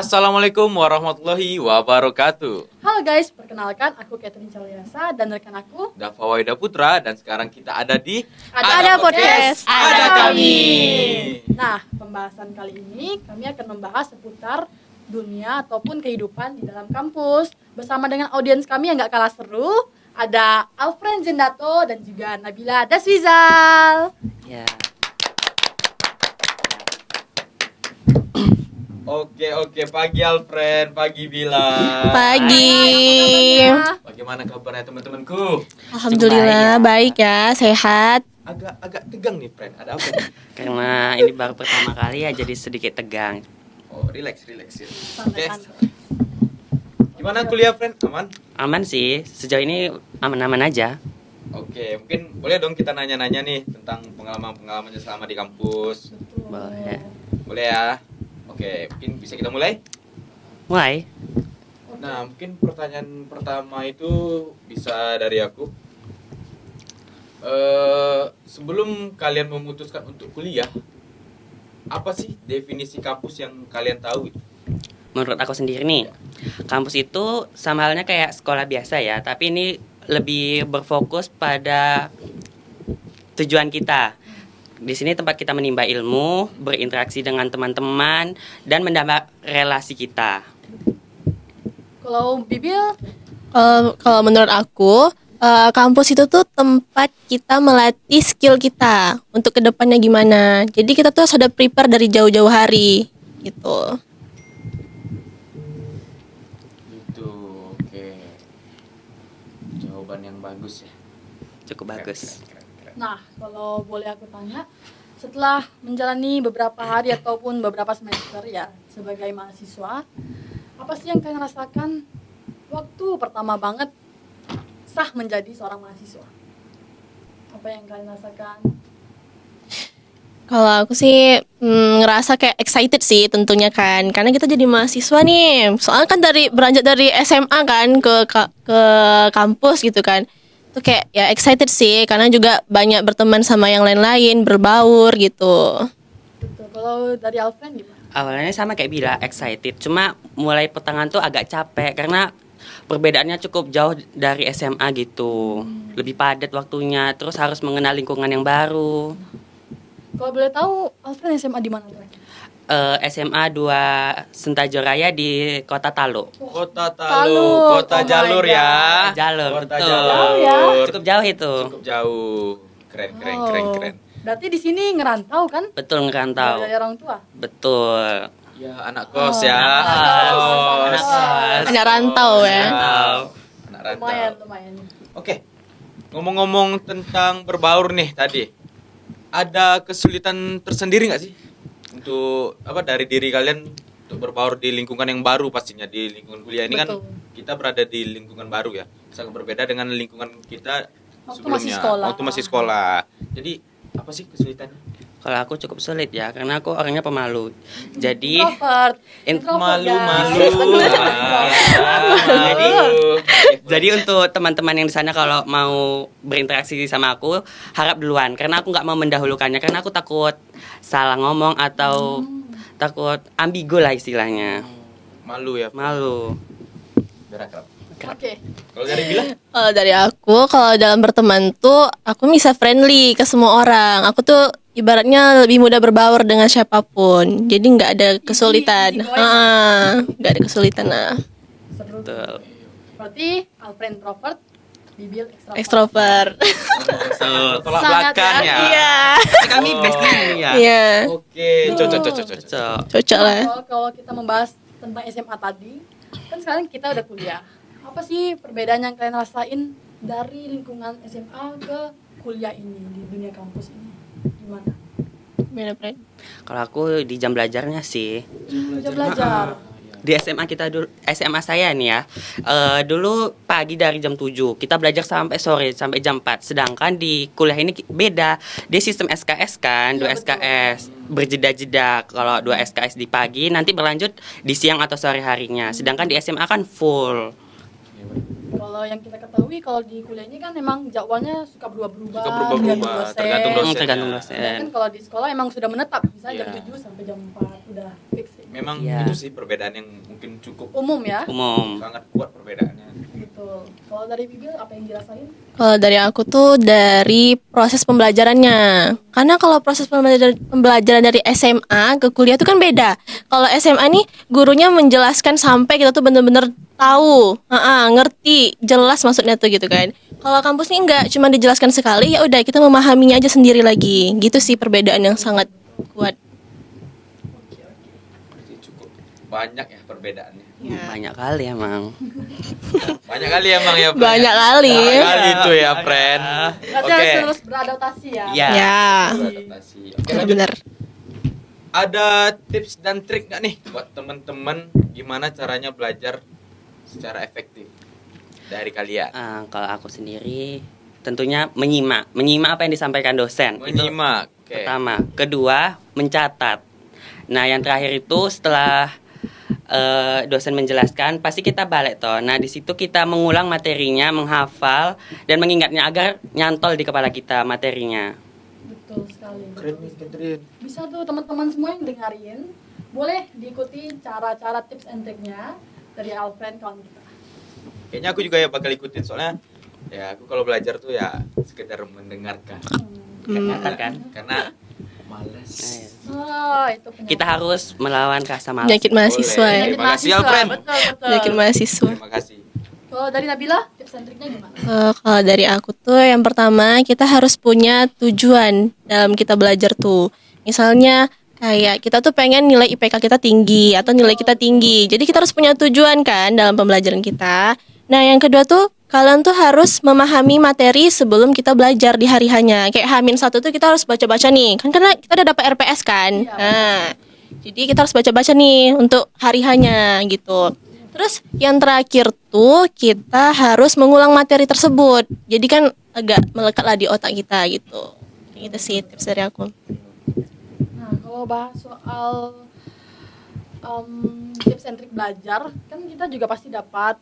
Assalamualaikum warahmatullahi wabarakatuh. Halo guys, perkenalkan aku Catherine Caliasa dan rekan aku Dafa Waida Putra dan sekarang kita ada di Ada Podcast, Ada Kami. Nah, pembahasan kali ini kami akan membahas seputar dunia ataupun kehidupan di dalam kampus bersama dengan audiens kami yang gak kalah seru. Ada Alfred Zendato dan juga Nabila Daswizal. Ya. Oke, pagi Alfred, pagi Bila. Pagi. Bagaimana kabarnya teman-temanku? Alhamdulillah baik ya, sehat. Agak tegang nih, Fred. Ada apa nih? Karena ini baru pertama kali ya, jadi sedikit tegang. Oh, relax ya. Oke. Santai-santai. Gimana kuliah, Fred? Aman? Aman sih, sejauh ini aman-aman aja. Oke, mungkin boleh dong kita nanya-nanya nih tentang pengalaman-pengalamannya selama di kampus. Boleh. Boleh ya? Oke, mungkin bisa kita mulai? Mulai. Nah, mungkin pertanyaan pertama itu bisa dari aku. Sebelum kalian memutuskan untuk kuliah, apa sih definisi kampus yang kalian tahu? Menurut aku sendiri nih, kampus itu sama halnya kayak sekolah biasa ya, tapi ini lebih berfokus pada tujuan kita. Di sini tempat kita menimba ilmu, berinteraksi dengan teman-teman, dan menambah relasi kita. Kalau Bibil, Kalau menurut aku, kampus itu tuh tempat kita melatih skill kita untuk kedepannya gimana. Jadi kita tuh sudah prepare dari jauh-jauh hari gitu. Gitu, oke. Jawaban yang bagus ya. Cukup bagus. Keren. nah kalau boleh aku tanya, setelah menjalani beberapa hari ataupun beberapa semester ya sebagai mahasiswa, apa sih yang kalian rasakan waktu pertama banget sah menjadi seorang mahasiswa? Apa yang kalian rasakan? Kalau aku sih ngerasa kayak excited sih tentunya kan, karena kita jadi mahasiswa nih. Soalnya kan beranjak dari SMA kan ke kampus gitu kan. Itu kayak ya excited sih, karena juga banyak berteman sama yang lain-lain, berbaur gitu. Betul. Kalau dari Alfred gimana? Awalnya sama kayak Bila, excited. Cuma mulai pertengahan tuh agak capek, karena perbedaannya cukup jauh dari SMA gitu. Lebih padat waktunya, terus harus mengenal lingkungan yang baru. Kalau boleh tahu Alfred SMA di mana? SMA 2 Sentajo Raya di Kota Talo. Kota Talu, Talu, kota oh my jalur God. ya. Jalur, Kota betul. jalur. Jauh ya? Cukup jauh itu. Cukup jauh. Keren. Oh, berarti di sini ngerantau kan? Betul, ngerantau. Dari orang tua. Betul. Ya, anak kos ya. Anak Kos. kos. Anak rantau ya. Rantau. Anak rantau. Lumayan. Oke. Ngomong-ngomong tentang berbaur nih tadi. Ada kesulitan tersendiri nggak sih? Untuk dari diri kalian untuk berbaur di lingkungan yang baru, pastinya di lingkungan kuliah ini. Betul. Kan kita berada di lingkungan baru ya, sangat berbeda dengan lingkungan kita Waktu sebelumnya masih sekolah. waktu masih sekolah. Jadi apa sih kesulitannya? Kalau aku cukup sulit ya, karena aku orangnya pemalu. Jadi Introvert. In- Introvert, Malu-malu. guys. Jadi Oke. Jadi untuk teman-teman yang di sana kalau mau berinteraksi sama aku, harap duluan, karena aku nggak mau mendahulukannya, karena aku takut salah ngomong atau takut ambigu lah istilahnya. Malu ya, Malu. biar akrab. Oke. Kalau dari Bila? Kalau dari aku, kalau dalam berteman tuh aku bisa friendly ke semua orang. Aku tuh ibaratnya lebih mudah berbaur dengan siapapun. Jadi nggak ada kesulitan. easy going. Nggak ada kesulitan lah. Seru. Betul. Berarti Alfred introvert, Bibil extrovert. Extrovert. Tolak Sangat belakang ya. Iya. Kami bestnya ini ya. Iya. Oke, cocok. Cocok. Cocok lah. Kalau kita membahas tentang SMA tadi, kan sekarang kita udah kuliah. Apa sih perbedaan yang kalian rasain dari lingkungan SMA ke kuliah ini di dunia kampus ini? Gimana? Gimana, Fred? Kalau aku di jam belajarnya sih, Jam belajar. di SMA kita dulu, SMA saya nih ya, dulu pagi dari jam 7 kita belajar sampai sore, sampai jam 4. Sedangkan di kuliah ini beda, dia sistem SKS kan, 2 Iya, betul. SKS berjeda-jeda. Kalau 2 SKS di pagi, nanti berlanjut di siang atau sore harinya. Sedangkan di SMA kan full. Kalau yang kita ketahui kalau di kuliah ini kan memang jadwalnya suka berubah-ubah, Suka berubah-ubah, tergantung dosen. Tergantung Sedangkan dosen. kalau di sekolah emang sudah menetap, misalnya jam Iya. 7 sampai jam 4 udah fix. memang Iya. itu sih perbedaan yang mungkin cukup Umum ya. Umum. sangat kuat perbedaannya. Betul. Kalau dari Bibil apa yang dirasain? Kalau dari aku tuh dari proses pembelajarannya. Karena kalau proses pembelajaran dari SMA ke kuliah tuh kan beda. Kalau SMA nih gurunya menjelaskan sampai kita tuh bener-bener tahu, ngerti, jelas maksudnya tuh gitu kan. Kalau kampus nih enggak, cuma dijelaskan sekali ya udah kita memahaminya aja sendiri lagi. Gitu sih perbedaan yang sangat kuat. Jadi cukup banyak ya perbedaannya. Banyak kali emang. Banyak kali emang ya. Fren. Banyak kali. Banyak kali itu ya, Fren. Berarti harus terus beradaptasi ya. Iya. Ya, Beradaptasi. Oke, lanjut. benar. Ada tips dan trik nggak nih buat teman-teman gimana caranya belajar secara efektif dari kalian? Kalau aku sendiri tentunya menyimak apa yang disampaikan dosen. Itu Menyimak. Oke. pertama. Kedua, mencatat. Nah, yang terakhir itu setelah dosen menjelaskan, pasti kita balik toh. Nah, di situ kita mengulang materinya, menghafal dan mengingatnya agar nyantol di kepala kita materinya. Betul sekali. Keren nih, Catherine. Bisa tuh teman-teman semua yang dengerin, boleh diikuti cara-cara tips and triknya dari Alfred kawan kita. Kayaknya aku juga ya bakal ikutin soalnya ya aku kalau belajar tuh ya sekedar mendengarkan. Nyata kan? Karena males. Oh, itu penyakit. Kita harus melawan rasa malas. Penyakit mahasiswa ya. Terima kasih, Alfred. Betul, betul. Penyakit mahasiswa. Terima kasih. Kalau dari Nabila, tips and triknya gimana? Kalau dari aku tuh yang pertama kita harus punya tujuan dalam kita belajar tuh. Misalnya kayak kita tuh pengen nilai IPK kita tinggi atau nilai kita tinggi. Jadi kita harus punya tujuan kan dalam pembelajaran kita. Nah, yang kedua tuh kalian tuh harus memahami materi sebelum kita belajar di hari hanya. Kayak H-1 tuh kita harus baca-baca nih. Kan karena kita udah dapat RPS kan. Iya. Nah, jadi kita harus baca-baca nih untuk hari hanya gitu. Terus yang terakhir tuh kita harus mengulang materi tersebut. Jadi kan agak melekatlah di otak kita gitu. Itu sih tips dari aku. Nah, kalau bahas soal tips and trik belajar, kan kita juga pasti dapat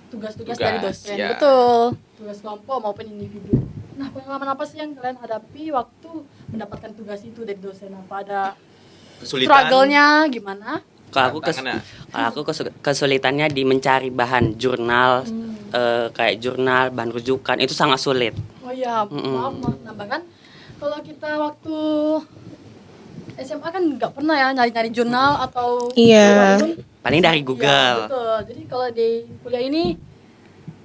tugas-tugas dari dosen. ya. Betul. Tugas kelompok maupun individu. Nah, pengalaman apa sih yang kalian hadapi waktu mendapatkan tugas itu dari dosen? Apa ada Kesulitan. struggle-nya gimana? Kalau aku kesulitannya di mencari bahan jurnal, kayak jurnal, bahan rujukan itu sangat sulit. Oh iya, maaf menambahkan kalau kita waktu SMA kan nggak pernah ya nyari-nyari jurnal atau Iya. apapun. Paling dari Iya, Google. betul. Jadi kalau di kuliah ini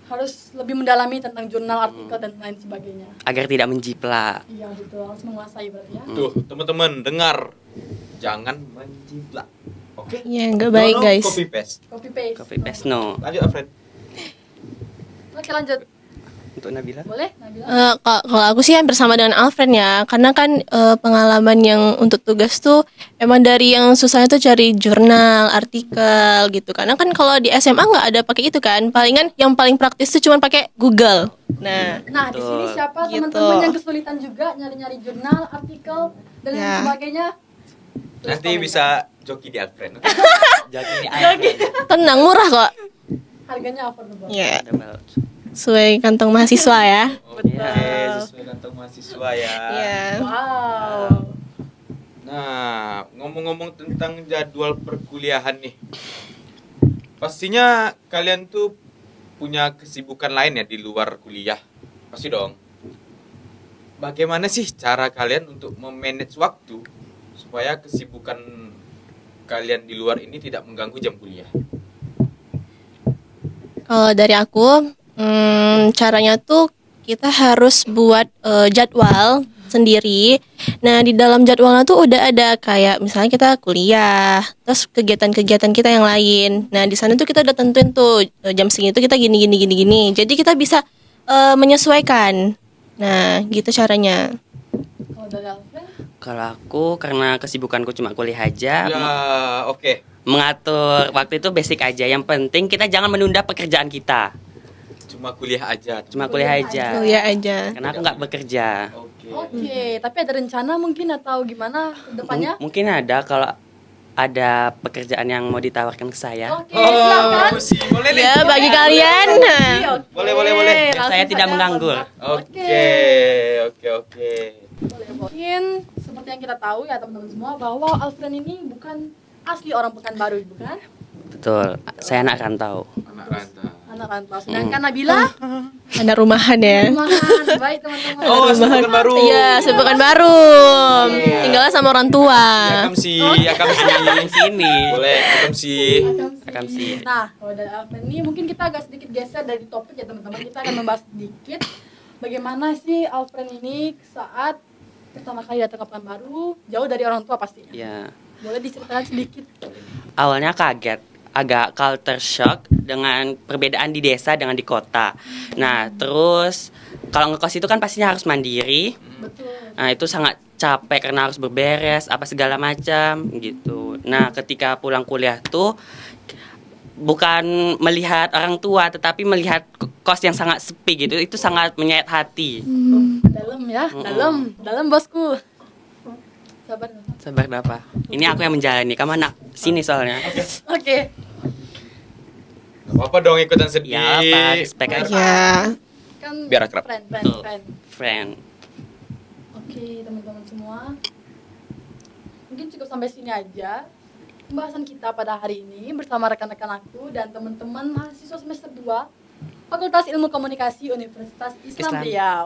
harus lebih mendalami tentang jurnal, artikel dan lain sebagainya. Agar tidak menjiplak. Iya betul, harus menguasai berarti ya. Tuh, teman-teman dengar. Jangan menjiplak. Oke? Ya nggak baik No, guys. Copy paste. Copy paste. Copy paste no. Lanjut, Alfred. Oke lanjut, Untuk Nabila? boleh Nabila? Kalau aku sih hampir sama dengan Alfred ya, karena kan pengalaman yang untuk tugas tuh emang dari yang susahnya tuh cari jurnal, artikel gitu. Karena kan kalau di SMA nggak ada pakai itu kan, palingan yang paling praktis tuh cuma pakai Google. Nah, Nah di sini Betul. siapa Gitu. teman-teman yang kesulitan juga nyari-nyari jurnal, artikel dan lain Ya. sebagainya? Tulis Nanti komentar. bisa joki di Alfred. Jadi ini tenang, murah kok. Harganya affordable. Ya, sesuai kantong mahasiswa ya. Oke, sesuai kantong mahasiswa ya. Iya. Wow. Nah, ngomong-ngomong tentang jadwal perkuliahan nih. Pastinya kalian tuh punya kesibukan lain ya di luar kuliah. Pasti dong. Bagaimana sih cara kalian untuk memanage waktu supaya kesibukan kalian di luar ini tidak mengganggu jam kuliah? Kalau dari aku, caranya tuh kita harus buat jadwal sendiri. Nah, di dalam jadwalnya tuh udah ada kayak misalnya kita kuliah, terus kegiatan-kegiatan kita yang lain. Nah, di sana tuh kita udah tentuin tuh jam segini tuh kita gini. Jadi kita bisa menyesuaikan. Nah, gitu caranya. Kalau dari Alfred? Kalau aku karena kesibukanku cuma kuliah aja, Ya, oke. mengatur waktu itu basic aja. Yang penting kita jangan menunda pekerjaan kita. Cuma kuliah aja. Cuma kuliah aja. Kuliah aja. Karena aku nggak bekerja. Oke. Oke, tapi ada rencana mungkin atau gimana ke depannya? Mungkin ada kalau ada pekerjaan yang mau ditawarkan ke saya. Oke, silakan. sih, boleh nih. Ya, bagi kalian. Oke, Boleh. Biar langsung saya tidak saja menganggur. kontak. Oke. Boleh. Mungkin seperti yang kita tahu ya teman-teman semua bahwa Alfred ini bukan asli orang Pekanbaru, bukan? Betul, saya anak rantau. Anak rantau. Anak rantau. Sedangkan Nabila, Anak rumahan ya. rumahan. Baik teman-teman. Oh, Rumahan. Pekanbaru. Iya, Pekanbaru. Tinggalnya sama orang tua. Akam Sini. Boleh, akam si. Akam sih. Nah, kalau dari Alvin ini mungkin kita agak sedikit geser dari topik ya teman-teman. Kita akan membahas sedikit bagaimana sih Alfred ini saat pertama kali datang ke Pekanbaru, jauh dari orang tua pastinya. Ya. Boleh diceritakan sedikit? Awalnya kaget, agak culture shock dengan perbedaan di desa dengan di kota. Nah, terus kalau ngekos itu kan pastinya harus mandiri. Betul. Nah, itu sangat capek karena harus berberes apa segala macam gitu. Nah, ketika pulang kuliah tuh bukan melihat orang tua tetapi melihat kos yang sangat sepi gitu. Itu sangat menyayat hati. Dalam ya, dalam bosku. Sabar. Sabar apa? Ini aku yang menjalani. Kamu anak sini soalnya. Oke. Gak apa-apa dong ikutan sedih. Ya apa? Respect aja. Ya. Kan Biar akrab. friend. Friend. Oke, teman-teman semua. Mungkin cukup sampai sini aja pembahasan kita pada hari ini bersama rekan-rekan aku dan teman-teman mahasiswa semester 2 Fakultas Ilmu Komunikasi Universitas Islam Islam. Riau.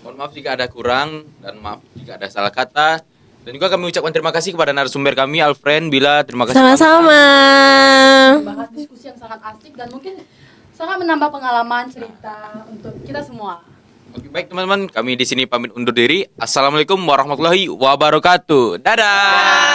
Mohon maaf jika ada kurang dan maaf jika ada salah kata. Dan juga kami ucapkan terima kasih kepada narasumber kami Alfred, Bila, terima kasih. Sama-sama. Membahas diskusi yang sangat asik dan mungkin sangat menambah pengalaman cerita untuk kita semua. Oke, baik teman-teman, kami di sini pamit undur diri. Assalamualaikum warahmatullahi wabarakatuh. Dadah.